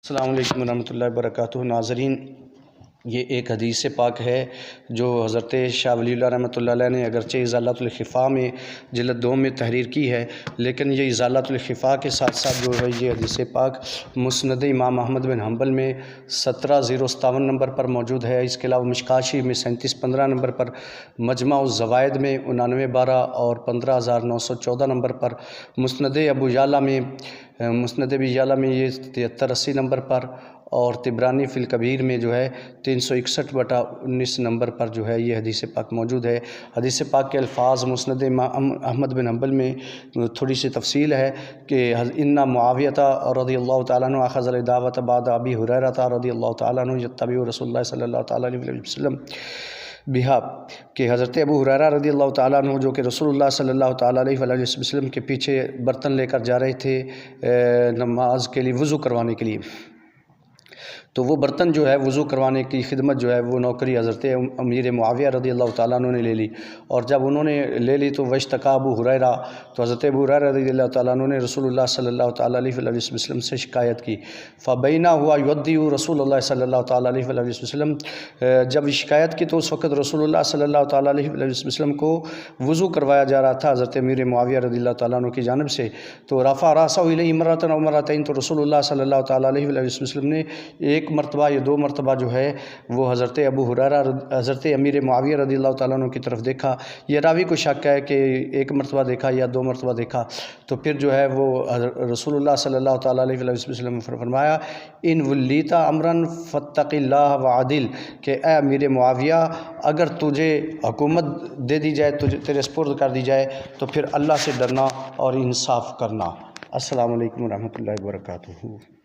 السلام علیکم ورحمۃ اللہ وبرکاتہ۔ ناظرین، یہ ایک حدیث پاک ہے جو حضرت شاہ ولی اللہ رحمۃ اللہ علیہ نے اگرچہ ازالۃ الخفا میں جلد 2 میں تحریر کی ہے، لیکن یہ ازالۃ الخفا کے ساتھ ساتھ جو ہے یہ حدیث پاک مسند امام احمد بن حنبل میں 17057 نمبر پر موجود ہے۔ اس کے علاوہ مشکوٰۃ شریف میں 3715 نمبر پر، مجمع الزوائد میں 9912 اور 15914 نمبر پر، مسند ابو یعلا میں یہ 7380 نمبر پر، اور طبرانی فی الکبیر میں جو ہے 361/19 نمبر پر جو ہے یہ حدیث پاک موجود ہے۔ حدیث پاک کے الفاظ مسند امام احمد بن حنبل میں تھوڑی سی تفصیل ہے کہ ان معاویہ رضی اللہ تعالیٰ عنہ اخذ الدعوۃ بعد ابی ہریرہ رضی اللہ تعالیٰ عنہ یتبع رسول اللہ صلی اللہ تعالیٰ علیہ وسلم بہا، کہ حضرت ابو ہریرہ رضی اللہ تعالیٰ عنہ جو کہ رسول اللہ صلی اللہ تعالیٰ علیہ وسلم کے پیچھے برتن لے کر جا رہے تھے نماز کے لیے، وضو کروانے کے لیے، تو وہ برتن جو ہے وضو کروانے کی خدمت جو ہے وہ نوکری حضرت امیر معاویہ رضی اللہ تعالیٰ عنہ نے لے لی، اور جب انہوں نے لے لی تو واشتکا ابو ہریرہ، تو حضرت ابو ہریرہ رضی اللہ تعالیٰ عنہ نے رسول اللہ صلی اللہ تعالیٰ علیہ وسلم سے شکایت کی۔ فبینہ ہوا یودی رسول اللہ صلی اللہ تعالیٰ علیہ وسلم، جب شکایت کی تو اس وقت رسول اللہ صلی اللہ تعالیٰ علیہ وسلم کو وضو کروایا جا رہا تھا حضرت امیر معاویہ رضی اللہ تعالیٰ عنہ کی جانب سے، تو رفع راسہ الیہ مرۃ و مرتین، تو رسول اللہ صلی اللہ تعالیٰ علیہ وسلم نے ایک مرتبہ یا 2 مرتبہ جو ہے وہ حضرت ابو ہریرہ حضرت امیر معاویہ رضی اللہ تعالیٰ عنہ کی طرف دیکھا۔ یہ راوی کو شک ہے کہ 1 مرتبہ دیکھا یا 2 مرتبہ دیکھا، تو پھر جو ہے وہ رسول اللہ صلی اللہ تعالیٰ علیہ وسلم نے فرمایا ان ولیت امرا فاتق اللہ وعدل، کہ اے امیر معاویہ اگر تجھے حکومت دے دی جائے، تیرے سپرد کر دی جائے، تو پھر اللہ سے ڈرنا اور انصاف کرنا۔ السلام علیکم ورحمۃ اللہ وبرکاتہ۔